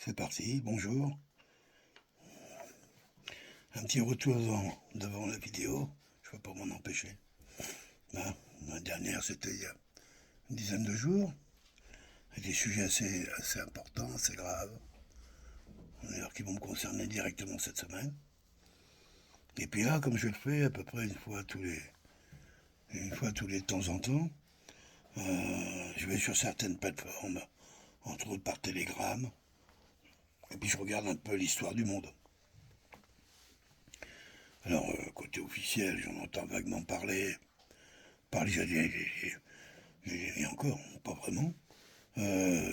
C'est parti, bonjour. Un petit retour devant la vidéo, je ne peux pas m'en empêcher. Là, la dernière, c'était il y a une dizaine de jours, avec des sujets assez importants, assez graves, d'ailleurs qui vont me concerner directement cette semaine. Et puis là, comme je le fais à peu près une fois tous les temps en temps, je vais sur certaines plateformes, entre autres par Telegram, et puis je regarde un peu l'histoire du monde. Alors, côté officiel, j'en entends vaguement parler, et encore, pas vraiment.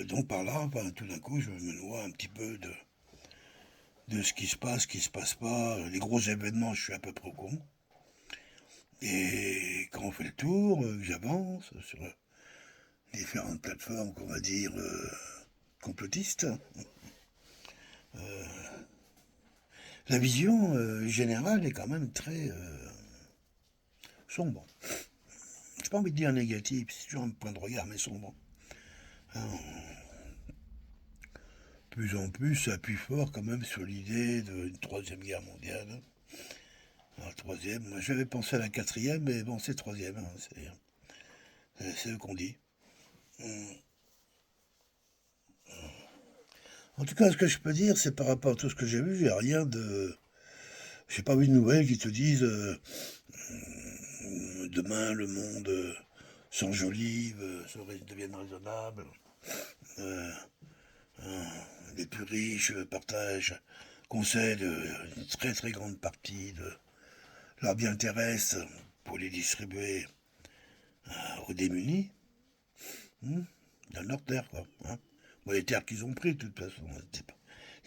Donc par là, ben, tout d'un coup, je me noie un petit peu de ce qui se passe pas. Les gros événements, je suis à peu près au courant. Et quand on fait le tour, j'avance sur différentes plateformes qu'on va dire complotistes, la vision générale est quand même très sombre. J'ai pas envie de dire négative, c'est toujours un point de regard, mais sombre. Hein, plus en plus, ça appuie fort quand même sur l'idée d'une troisième guerre mondiale. La troisième, moi j'avais pensé à la quatrième, mais bon, c'est troisième, hein, c'est eux qu'on dit. En tout cas, ce que je peux dire, c'est par rapport à tout ce que j'ai vu, il n'y a rien de. J'ai pas vu de nouvelles qui te disent demain le monde s'enjolive, devienne raisonnable, euh, euh, les plus riches concèdent une très très grande partie de leurs biens terrestres pour les distribuer aux démunis, dans leur terre, quoi. Hein. Bon, les terres qu'ils ont pris, de toute façon,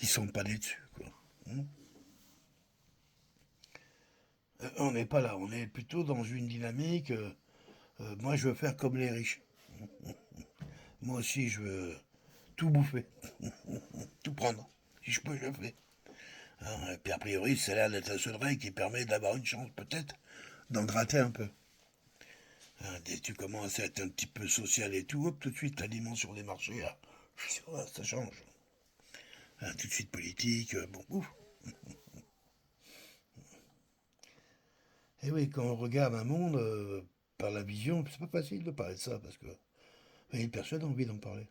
ils sont pas dessus, quoi. Hein. On n'est pas là, on est plutôt dans une dynamique. Moi, je veux faire comme les riches. Moi aussi, je veux tout bouffer, tout prendre. Si je peux, je le fais. Hein, et puis, a priori, c'est là d'être la seule règle qui permet d'avoir une chance, peut-être, d'en gratter un peu. Hein, dès que tu commences à être un petit peu social et tout, hop, tout de suite, la dimension des marchés, là, ça change. Hein, tout de suite politique, bon, ouf. Et oui, quand on regarde un monde par la vision, c'est pas facile de parler de ça, parce que personne n'a envie d'en parler.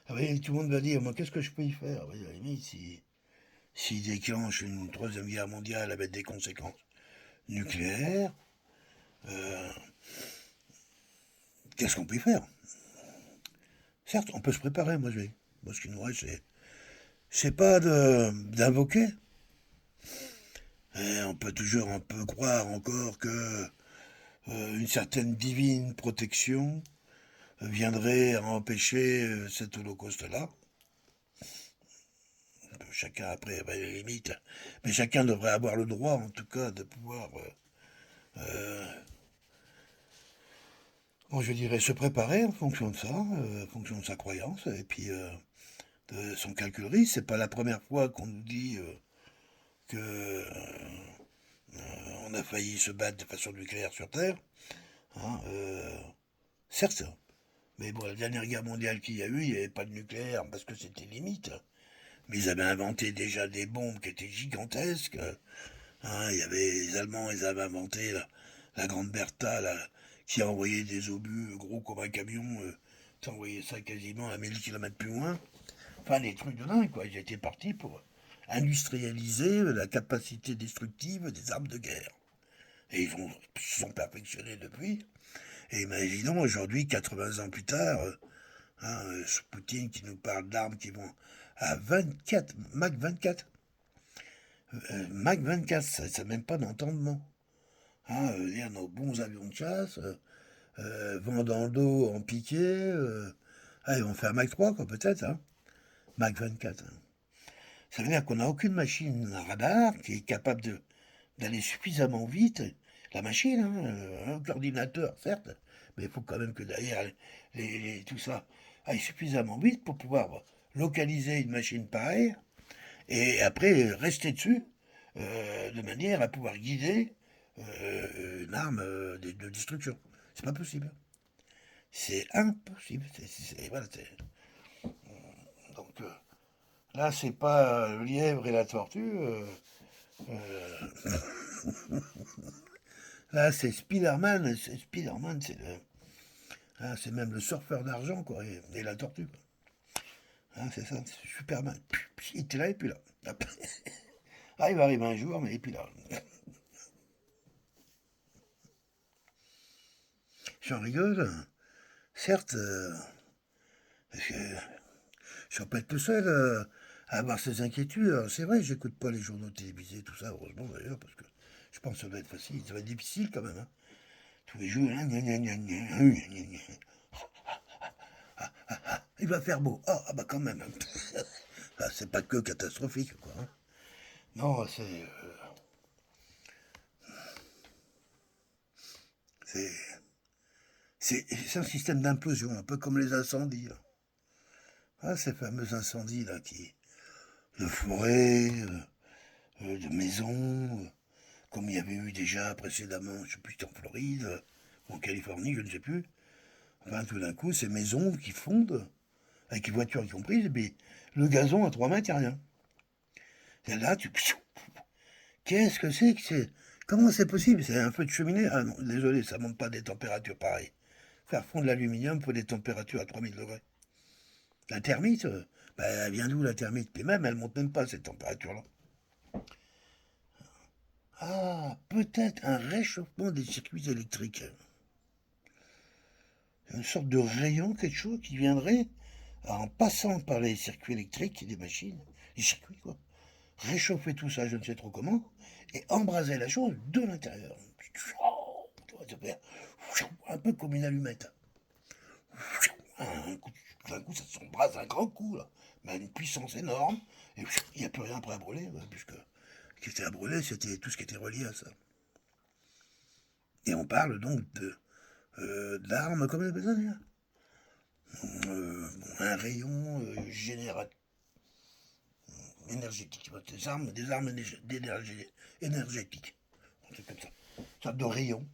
Ah oui, tout le monde va dire, moi, qu'est-ce que je peux y faire? Oui, à la limite, s'il déclenche une troisième guerre mondiale avec des conséquences nucléaires, euh, qu'est-ce qu'on peut y faire? Certes, on peut se préparer, moi ce qui nous reste, c'est pas d'invoquer. Et on peut toujours un peu croire encore que une certaine divine protection viendrait à empêcher cet holocauste-là. Chacun après, ben, les limites, mais chacun devrait avoir le droit, en tout cas, de pouvoir, bon, je dirais, se préparer en fonction de ça, en fonction de sa croyance, et puis de son calcul risque. C'est pas la première fois qu'on nous dit que on a failli se battre de façon nucléaire sur Terre. Hein, certes, mais bon, la dernière guerre mondiale qu'il y a eu, il n'y avait pas de nucléaire parce que c'était limite. Mais ils avaient inventé déjà des bombes qui étaient gigantesques. Hein, il y avait les Allemands, ils avaient inventé la grande Bertha, qui a envoyé des obus gros comme un camion. Qui envoyé ça quasiment à 1000 km plus loin. Enfin, des trucs de dingue, quoi. Ils étaient partis pour industrialiser la capacité destructive des armes de guerre. Et se sont perfectionnés depuis. Et imaginons aujourd'hui, 80 ans plus tard, hein, ce Poutine qui nous parle d'armes qui vont à 24, Mach 24. Mach 24, ça c'est même pas d'entendement. Hein, nos bons avions de chasse, vent dans le dos en piqué, ils vont faire Mach 3, quoi, peut-être, hein. Mach 24. Hein. Ça veut dire qu'on n'a aucune machine à radar qui est capable d'aller suffisamment vite. La machine, hein, l'ordinateur, certes, mais il faut quand même que derrière tout ça aille suffisamment vite pour pouvoir localiser une machine pareille et après rester dessus de manière à pouvoir guider une arme de destruction. C'est pas possible. C'est impossible. Voilà, donc, Là, c'est pas le lièvre et la tortue. Là, c'est Spider-Man. Spider-Man, c'est même le surfeur d'argent, quoi. Et la tortue. C'est ça, c'est Superman. Il était là et puis là. Ah, il va arriver un jour, mais et puis là. J'en rigole. Certes, parce que je ne suis pas être le seul à avoir ces inquiétudes. Alors, c'est vrai, j'écoute pas les journaux télévisés, tout ça, heureusement d'ailleurs, parce que je pense que ça doit être facile. Ça va être difficile quand même. Hein. Tous les jours, il va faire beau. Ah bah quand même. Ah, c'est pas que catastrophique, quoi. Hein. Non, c'est, c'est un système d'implosion, un peu comme les incendies. Là. Ah, ces fameux incendies là, de forêt, de maisons, comme il y avait eu déjà précédemment, je ne sais plus, en Floride, ou en Californie, je ne sais plus. Enfin, tout d'un coup, ces maisons qui fondent, avec les voitures y compris, et puis le gazon à 3 mètres, il n'y a rien. Et là, qu'est-ce que c'est que c'est. Comment c'est possible? C'est un feu de cheminée? Ah non, désolé, ça ne monte pas des températures pareilles. Faire fondre l'aluminium, il faut des températures à 3000 degrés. La thermite, bah, elle vient d'où la thermite? Puis même, elle monte même pas à cette température-là. Ah, peut-être un réchauffement des circuits électriques. Une sorte de rayon, quelque chose qui viendrait, en passant par les circuits électriques des machines, les circuits quoi, réchauffer tout ça, je ne sais trop comment, et embraser la chose de l'intérieur. Un peu comme une allumette. D'un coup, ça s'embrase un grand coup, là. Mais à une puissance énorme, et il n'y a plus rien après à brûler, puisque ce qui était à brûler, c'était tout ce qui était relié à ça. Et on parle donc d'armes, comme on appelle ça déjà un rayon énergétique. Des armes énergétiques. Un truc comme ça. Une sorte de rayon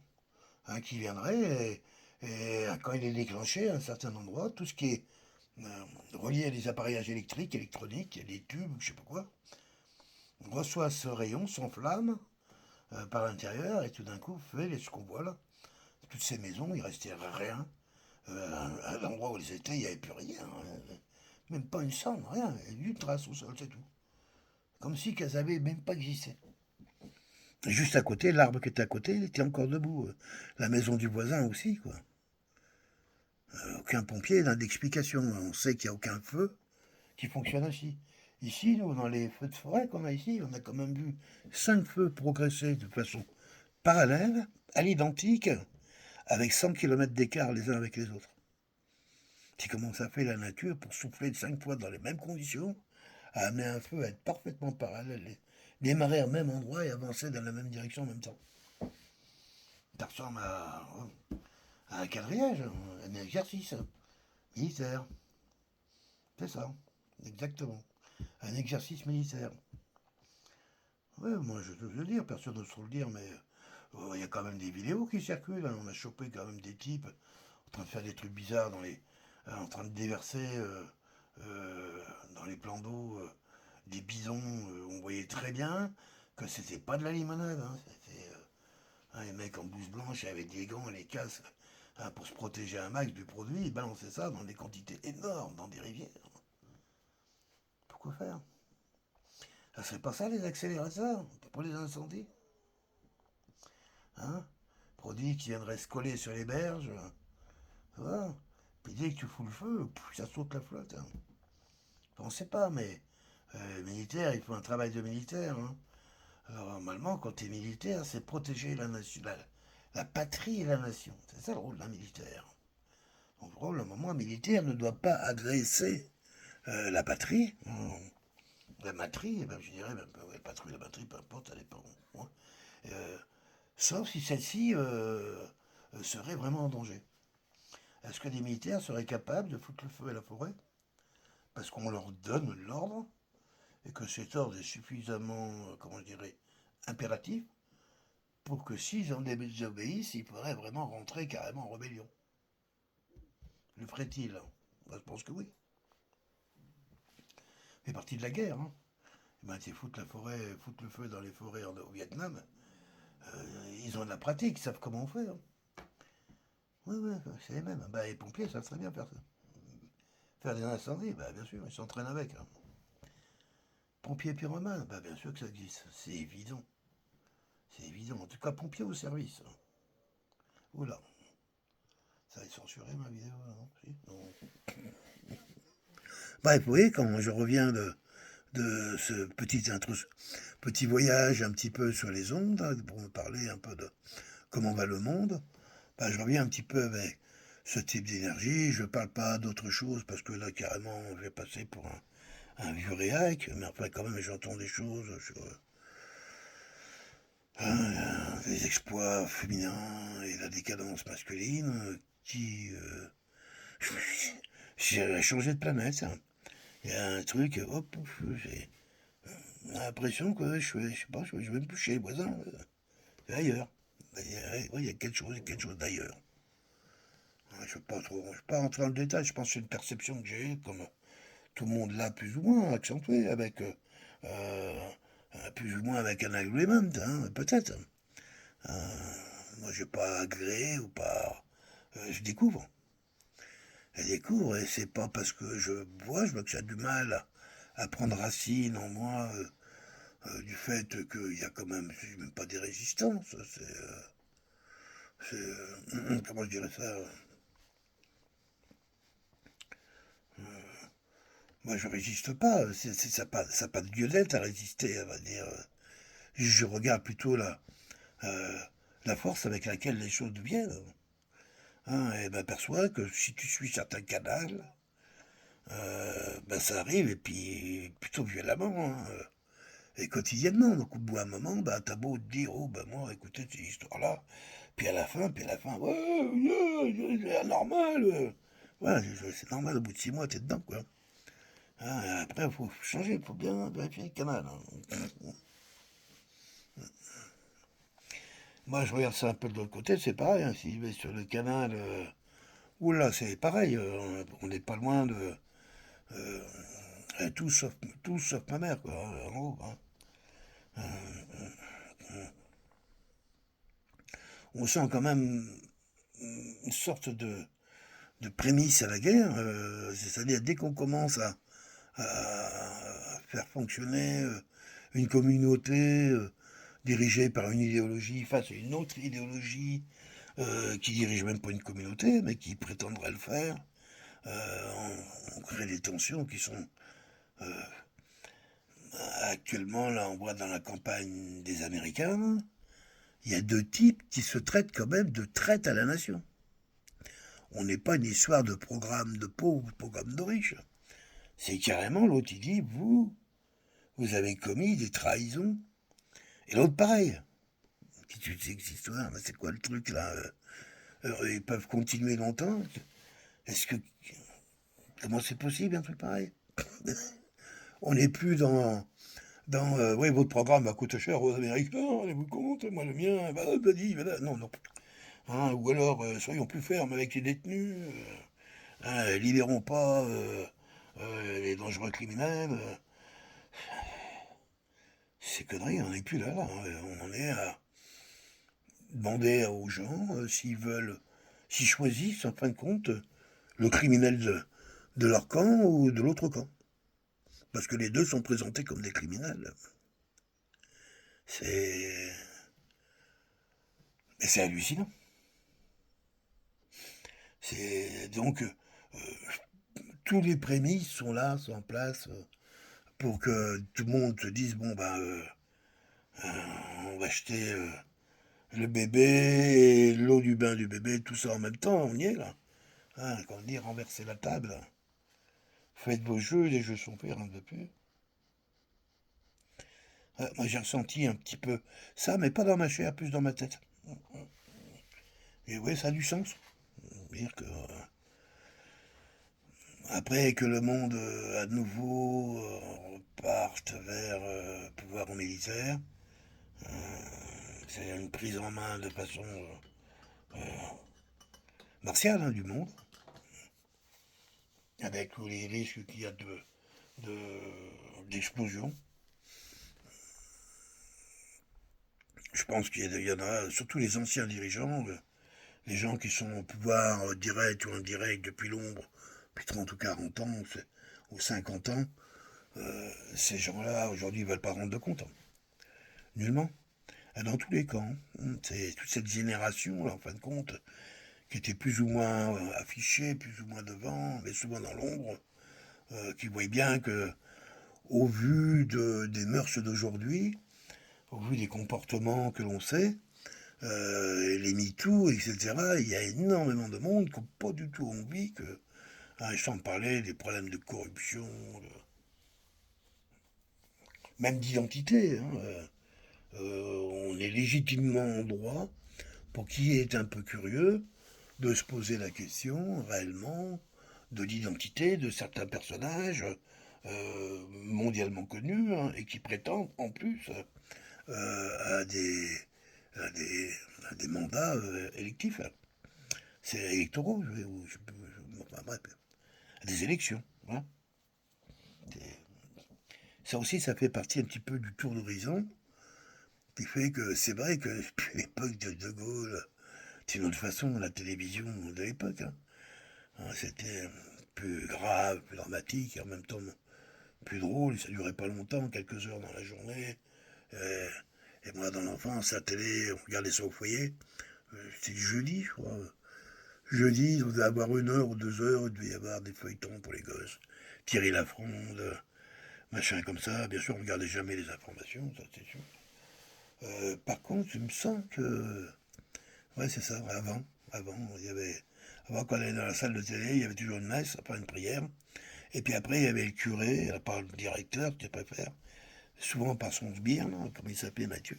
qui viendrait et quand il est déclenché à un certain endroit, tout ce qui est relié à des appareillages électriques, électroniques, des tubes, je sais pas quoi, reçoit ce rayon, s'enflamme par l'intérieur et tout d'un coup fait ce qu'on voit là. Toutes ces maisons, il restait rien. À l'endroit où elles étaient, il n'y avait plus rien. Même pas une cendre, rien. Il y a une trace au sol, c'est tout. Comme si qu'elles avaient même pas existé. Juste à côté, l'arbre qui était à côté, il était encore debout. La maison du voisin aussi, quoi. Aucun pompier n'a d'explication. On sait qu'il n'y a aucun feu qui fonctionne ainsi. Ici, nous, dans les feux de forêt qu'on a ici, on a quand même vu 5 feux progresser de façon parallèle, à l'identique, avec 100 km d'écart les uns avec les autres. C'est comment ça fait la nature pour souffler 5 fois dans les mêmes conditions, à amener un feu à être parfaitement parallèle, démarrer au même endroit et avancer dans la même direction en même temps. Ça ressemble à un quadrillage, un exercice militaire. C'est ça, exactement. Un exercice militaire. Oui, moi je veux le dire, personne ne saurait le dire, mais il y a quand même des vidéos qui circulent. Hein. On a chopé quand même des types en train de faire des trucs bizarres en train de déverser euh, dans les plans d'eau des bisons. On voyait très bien que c'était pas de la limonade. Hein. C'était les mecs en blouse blanche avec des gants et les casques pour se protéger un max du produit. Ils balançaient ça dans des quantités énormes dans des rivières. Pourquoi faire? Ça serait pas ça les accélérateurs pour les incendies? Hein? Produits qui viendraient se coller sur les berges. Voilà. Puis dès que tu fous le feu, ça saute la flotte. Hein. Enfin, on sait pas, mais militaire, il faut un travail de militaire. Hein. Alors normalement, quand tu es militaire, c'est protéger la nation, la patrie et la nation. C'est ça le rôle d'un militaire. Donc le rôle, à un moment, un militaire ne doit pas agresser la patrie, la matrie, même, je dirais, même, ouais, patrie, la matrie, peu importe, ça dépend. Hein. Euh, Sauf si celle-ci serait vraiment en danger. Est-ce que les militaires seraient capables de foutre le feu à la forêt parce qu'on leur donne l'ordre et que cet ordre est suffisamment, comment je dirais, impératif pour que s'ils en désobéissent, ils pourraient vraiment rentrer carrément en rébellion? Le ferait-il? Moi, je pense que oui. fait partie de la guerre. Hein. Ben, c'est foutre le feu dans les forêts au Vietnam. Ils ont de la pratique, ils savent comment on fait. Hein. Oui, oui, c'est les mêmes. Ben, les pompiers savent très bien faire ça. Faire des incendies, ben, bien sûr, ils s'entraînent avec. Hein. Pompiers pyromanes, ben, bien sûr que ça existe. C'est évident. C'est évident. En tout cas, pompiers au service. Oula, ça va être censuré ma vidéo, non? Si non. Bref, vous voyez, quand je reviens de ce petit voyage un petit peu sur les ondes, hein, pour me parler un peu de comment va le monde, ben, je reviens un petit peu avec ce type d'énergie. Je ne parle pas d'autre chose parce que là, carrément, je vais passer pour un vieux réac, mais enfin, quand même, j'entends des choses sur les exploits féminins et la décadence masculine qui. J'ai changé de planète. Hein. Il y a un truc, hop, j'ai l'impression que je sais pas, je vais me coucher les voisins. C'est ailleurs. Il y a quelque chose d'ailleurs. Je ne vais pas rentrer dans le détail, je pense que c'est une perception que j'ai, comme tout le monde l'a plus ou moins accentué, avec plus ou moins avec un agreement, hein, peut-être. Moi, j'ai pas agréé ou pas. Je découvre. Je découvre, et c'est pas parce que je vois que j'ai du mal à prendre racine en moi du fait qu'il y a quand même, même pas des résistances. Comment je dirais ça. Moi, je résiste pas. Ça n'a pas de lieu d'être à résister, on va dire. Je regarde plutôt euh, la force avec laquelle les choses viennent. Hein, et m'aperçois que si tu suis certains canaux, ben ça arrive, et puis plutôt violemment, hein, et quotidiennement. Donc au bout d'un moment, ben, t'as beau te dire, oh ben moi, écoutez, cette histoire-là, puis à la fin, ouais, c'est normal. Voilà, c'est normal, au bout de 6 mois, t'es dedans, quoi. Hein, après, il faut changer, il faut bien vérifier le canal. Hein. Moi, je regarde ça un peu de l'autre côté, c'est pareil. Hein, si je vais sur le canal, oula, c'est pareil. On n'est pas loin de euh, tout, sauf, tout sauf ma mère, quoi, en gros. Hein. On sent quand même une sorte de prémisse à la guerre, c'est-à-dire dès qu'on commence à faire fonctionner une communauté dirigée par une idéologie face à une autre idéologie qui dirige même pas une communauté, mais qui prétendrait le faire, on crée des tensions qui sont actuellement, là, on voit dans la campagne des Américains, il y a deux types qui se traitent quand même de traite à la nation. On n'est pas une histoire de programme de pauvres, programme de riches. C'est carrément l'autre, il dit, vous avez commis des trahisons. Et l'autre, pareil. Si tu sais que cette histoire, c'est quoi le truc là ils peuvent continuer longtemps. Est-ce que. Comment c'est possible un truc pareil? On n'est plus oui, votre programme va coûter cher aux Américains, rendez-vous compte, moi le mien, non, non. Hein, ou alors, soyons plus fermes avec les détenus, hein, libérons pas les dangereux criminels. C'est conneries, on n'est plus là, on en est à demander aux gens s'ils choisissent, en fin de compte, le criminel de leur camp ou de l'autre camp. Parce que les deux sont présentés comme des criminels. C'est. Mais c'est hallucinant. C'est donc tous les prémices sont là, sont en place pour que tout le monde se dise bon ben on va acheter le bébé, l'eau du bain du bébé, tout ça en même temps, on y est là. Hein, quand on dit renverser la table, faites vos jeux, les jeux sont faits, rien de plus. Moi j'ai ressenti un petit peu ça, mais pas dans ma chair, plus dans ma tête. Et oui, ça a du sens. Dire que après que le monde à nouveau parte vers pouvoir militaire, c'est une prise en main de façon martiale hein, du monde, avec tous les risques qu'il y a d'explosion. Je pense qu'il y en a, surtout les anciens dirigeants, les gens qui sont au pouvoir direct ou indirect depuis l'ombre, depuis 30 ou 40 ans, ou 50 ans, ces gens-là, aujourd'hui, ne veulent pas rendre de compte. Hein. Nullement. Dans tous les camps. C'est toute cette génération, là, en fin de compte, qui était plus ou moins affichée, plus ou moins devant, mais souvent dans l'ombre, qui voyait bien que, au vu des mœurs d'aujourd'hui, au vu des comportements que l'on sait, les MeToo, etc., il y a énormément de monde qui n'a pas du tout envie que, sans parler des problèmes de corruption, même d'identité. Hein, on est légitimement en droit, pour qui est un peu curieux, de se poser la question réellement de l'identité de certains personnages mondialement connus hein, et qui prétendent en plus à, des, à, des, à des mandats électifs. C'est électoraux, enfin, bref, à des élections. Hein. Ça aussi, ça fait partie un petit peu du tour d'horizon qui fait que c'est vrai que depuis l'époque de De Gaulle, c'est une autre façon, la télévision de l'époque. Hein. C'était plus grave, plus dramatique, et en même temps plus drôle. Ça durait pas longtemps, quelques heures dans la journée. Euh, et moi, dans l'enfance, la télé, on regardait ça au foyer. C'était le jeudi, je crois. Jeudi, on devait avoir 1 heure ou 2 heures, il devait y avoir des feuilletons pour les gosses. Thierry Lafronde, machin comme ça. Bien sûr, on ne regardait jamais les informations, ça c'est sûr. Par contre, il me semble que. Ouais, c'est ça, avant, il y avait. Avant, quand on allait dans la salle de télé, il y avait toujours une messe, après une prière. Et puis après, il y avait le curé, par le directeur, si tu préfères, souvent par son sbire, là, comme il s'appelait Mathieu,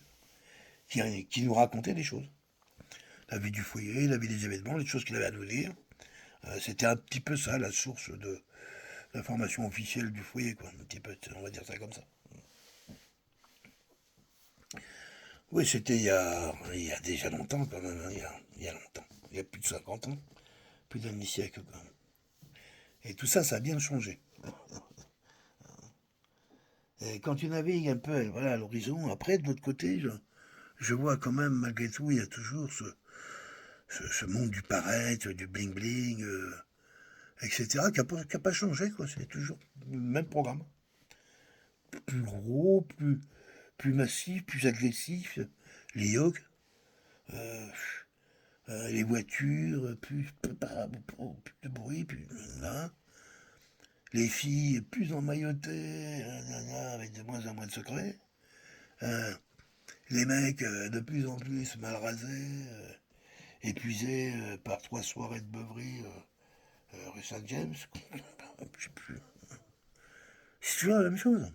qui nous racontait des choses. La vie du foyer, la vie des événements, les choses qu'il avait à nous dire. C'était un petit peu ça, la source de l'information officielle du foyer, quoi. Un petit peu, on va dire ça comme ça. Oui, c'était il y a déjà longtemps, quand même, hein, il y a longtemps. Il y a plus de 50 ans, plus d'un demi-siècle, quand même. Et tout ça, ça a bien changé. Et quand tu navigues un peu voilà, à l'horizon, après, de l'autre côté, je vois quand même, malgré tout, il y a toujours ce monde du paraître, du bling-bling, etc., qui a pas changé, quoi. C'est toujours le même programme. Plus gros, plus massif, plus agressif. Les yogs, euh, les voitures, plus de bruit, plus. Hein. Les filles plus emmaillotées, avec de moins en moins de secrets. Euh, les mecs de plus en plus mal rasés, épuisés par 3 soirées de beuverie rue Saint-James. Je sais plus. C'est toujours la même chose.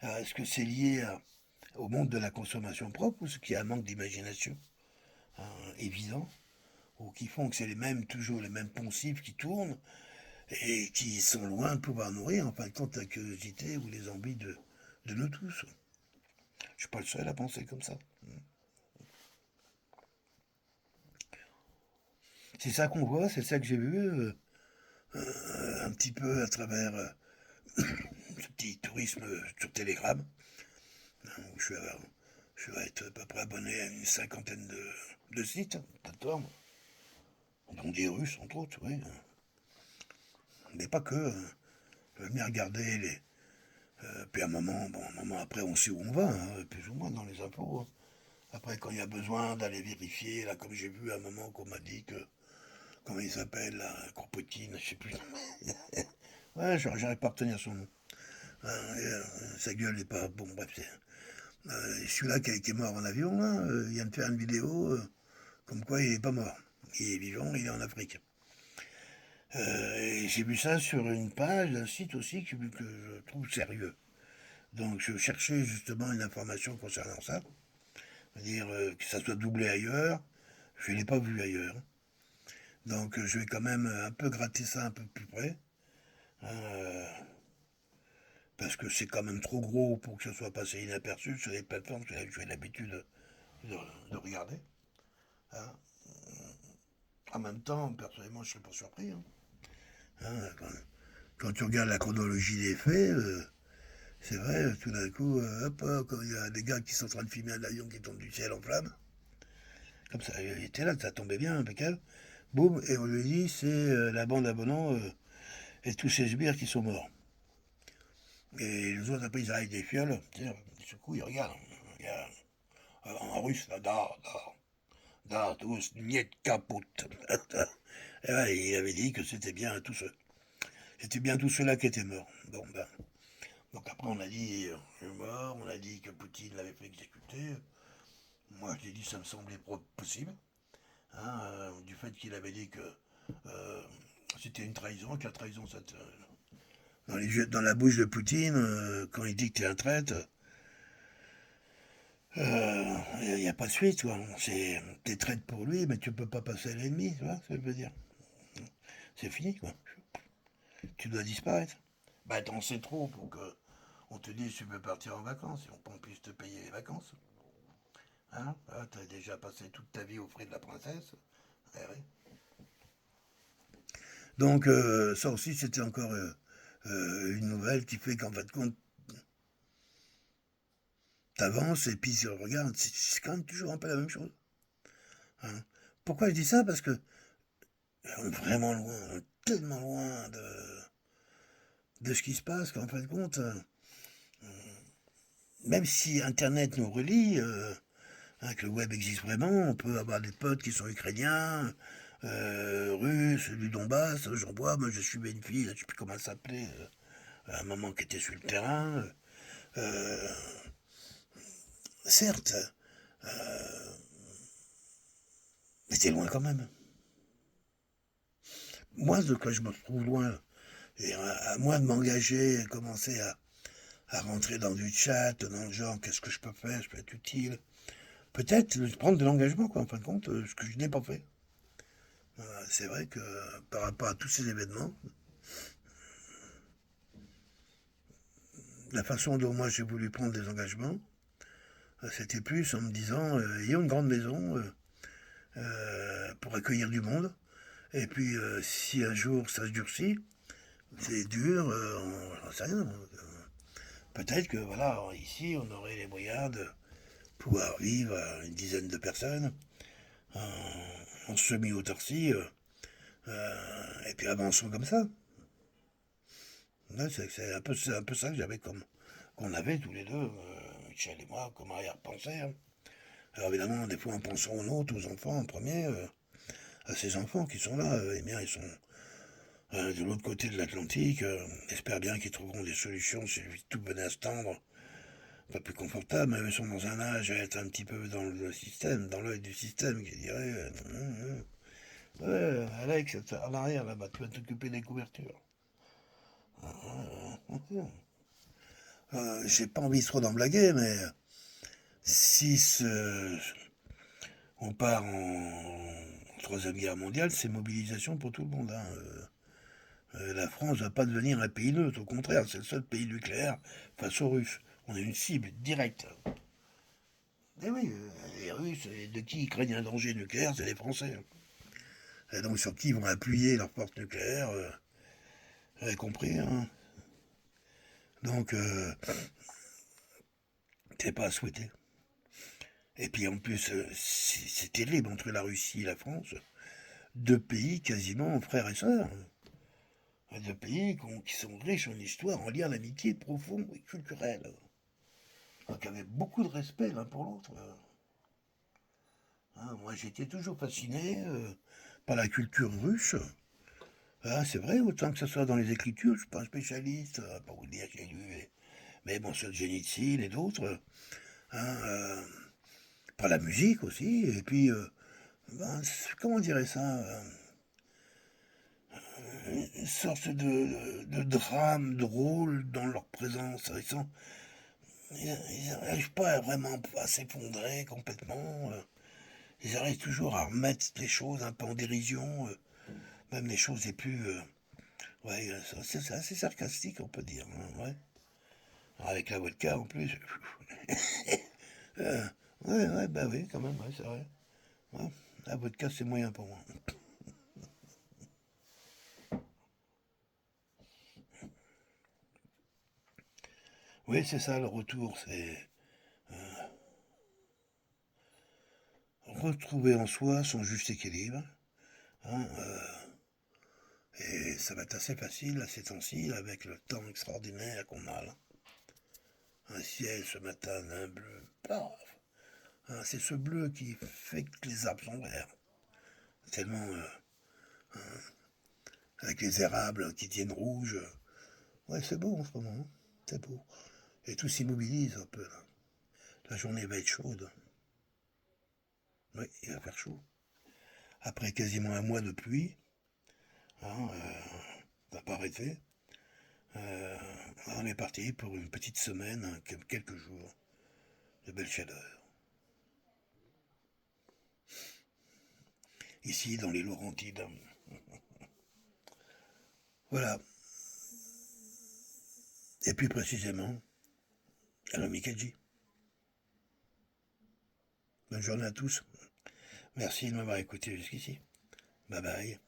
Est-ce que c'est lié au monde de la consommation propre ou ce qui a un manque d'imagination évident ou qui font que c'est toujours les mêmes poncifs qui tournent et qui sont loin de pouvoir nourrir en fin de compte la curiosité ou les envies de nous tous. Je suis pas le seul à penser comme ça. C'est ça qu'on voit, c'est ça que j'ai vu un petit peu à travers ce petit tourisme sur Telegram, où je vais être à peu près abonné à une cinquantaine de sites, plateformes, dont des Russes entre autres, oui. Mais pas que. Je vais bien regarder les. Puis un moment après, on sait où on va, hein, plus ou moins dans les infos. Hein. Après, quand il y a besoin d'aller vérifier, là, comme j'ai vu à un moment qu'on m'a dit que. Comment il s'appelle, là, Kropotkin, je sais plus. Ouais, j'arrive pas à retenir son nom. Sa gueule n'est pas. Bon, bref, c'est. Celui-là qui est mort en avion, là, il vient de faire une vidéo comme quoi il n'est pas mort. Il est vivant, il est en Afrique. Et j'ai vu ça sur une page d'un site aussi que je trouve sérieux. Donc je cherchais justement une information concernant ça. C'est-à-dire que ça soit doublé ailleurs. Je ne l'ai pas vu ailleurs. Donc je vais quand même un peu gratter ça un peu plus près. Euh, parce que c'est quand même trop gros pour que ça soit passé inaperçu sur les plateformes que j'ai l'habitude de regarder. Hein. En même temps, personnellement, je ne serais pas surpris. Hein. Hein, quand tu regardes la chronologie des faits, c'est vrai, tout d'un coup, hop, quand il y a des gars qui sont en train de filmer un avion qui tombe du ciel en flammes, comme ça, il était là, ça tombait bien, impeccable, boum, et on lui dit, c'est la bande à Bonan et tous ces sbires qui sont morts. Et les autres, après, ils arrivent des fioles, du coup, ils regardent, en russe, là, da, tous, niet kaput. Et ouais, il avait dit que c'était bien tous ceux-là qui étaient morts. Bon, ben, donc après, on a dit, il est mort, on a dit que Poutine l'avait fait exécuter. Moi, j'ai dit, ça me semblait possible, hein, du fait qu'il avait dit que euh, c'était une trahison, que la trahison, dans la bouche de Poutine, quand il dit que t'es un traître, il n'y a pas de suite, quoi. T'es traître pour lui, mais tu peux pas passer à l'ennemi, tu vois ce que je veux dire. C'est fini, quoi. Tu dois disparaître. Bah, t'en sais trop pour que on te dise tu peux partir en vacances et on puisse te payer les vacances. Hein, ah, t'as déjà passé toute ta vie aux frais de la princesse. Eh oui. Donc, ça aussi, c'était encore une nouvelle qui fait qu'en fin de compte, t'avances et puis regarde, c'est quand même toujours un peu la même chose. Hein. Pourquoi je dis ça? Parce que on est vraiment loin, tellement loin de ce qui se passe qu'en fin de compte, même si Internet nous relie, hein, que le web existe vraiment, on peut avoir des potes qui sont ukrainiens, russes, du Donbass, j'en vois, moi je suivais une fille, je ne sais plus comment elle s'appelait, à un moment qui était sur le terrain. Euh, certes, mais c'est loin quand même. Moi, de quoi je me trouve loin, et à moi de m'engager, commencer à rentrer dans du chat, dans le genre, qu'est-ce que je peux être utile. Peut-être prendre de l'engagement, quoi, en fin de compte, ce que je n'ai pas fait. C'est vrai que par rapport à tous ces événements, la façon dont moi j'ai voulu prendre des engagements, c'était plus en me disant, ayons une grande maison pour accueillir du monde. Et puis, si un jour ça se durcit, c'est dur, on n'en sait rien. Peut-être que, voilà, ici, on aurait les moyens de pouvoir vivre à une dizaine de personnes en semi-autarcie, et puis avançons comme ça. Ouais, c'est un peu ça que j'avais qu'on avait tous les deux, Michel et moi, comme arrière-pensée. Hein. Alors évidemment, des fois en pensant aux nôtres, aux enfants en premier, à ces enfants qui sont là, eh bien ils sont de l'autre côté de l'Atlantique, j'espère bien qu'ils trouveront des solutions si tout venait à se tendre, pas plus confortable, mais ils sont dans un âge à être un petit peu dans le système, dans l'œil du système, qui dirait ouais, Alex, en arrière là-bas, tu vas t'occuper des couvertures. J'ai pas envie trop d'en blaguer, mais si on part en Troisième Guerre mondiale, c'est mobilisation pour tout le monde. Hein. La France ne va pas devenir un pays neutre, au contraire, c'est le seul pays nucléaire face aux Russes. On est une cible directe. Et oui, les Russes, de qui ils craignent un danger nucléaire, c'est les Français. Et donc sur qui ils vont appuyer leur force nucléaire, vous avez compris, hein. Donc, c'est pas à souhaiter. Et puis en plus, c'est terrible entre la Russie et la France, deux pays quasiment frères et sœurs. Deux pays qui sont riches en histoire, en liens d'amitié profonds et culturels. Donc, qui avaient beaucoup de respect l'un pour l'autre. Hein, moi, j'étais toujours fasciné par la culture russe. Ah, c'est vrai, autant que ce soit dans les écritures, je ne suis pas un spécialiste, pas vous dire que j'ai lu, mais bon, Solzhenitsyn et d'autres, hein, par la musique aussi, et puis, ben, comment on dirait ça, une sorte de drame drôle dans leur présence. Ils n'arrivent pas vraiment à s'effondrer complètement. Ils arrivent toujours à remettre les choses un peu en dérision, même les choses les plus... ouais, c'est assez sarcastique, on peut dire. Hein, ouais. Alors, avec la vodka en plus. Euh, ouais, bah oui, quand même, ouais, c'est vrai. Ouais, la vodka, c'est moyen pour moi. Oui, c'est ça le retour, c'est retrouver en soi son juste équilibre. Hein, et ça va être assez facile à ces temps-ci avec le temps extraordinaire qu'on a là. Un ciel ce matin d'un bleu, paf. Hein, c'est ce bleu qui fait que les arbres sont verts. Tellement avec les érables qui tiennent rouge. Ouais, c'est beau en ce moment. Hein. C'est beau. Et tout s'immobilise un peu là. La journée va être chaude. Oui, il va faire chaud. Après quasiment un mois de pluie, hein, ça n'a pas arrêté. Euh, on est parti pour une petite semaine, hein, quelques jours de belle chaleur. Ici, dans les Laurentides. Voilà. Et plus précisément, à l'Omikaji. Bonne journée à tous. Merci de m'avoir écouté jusqu'ici. Bye bye.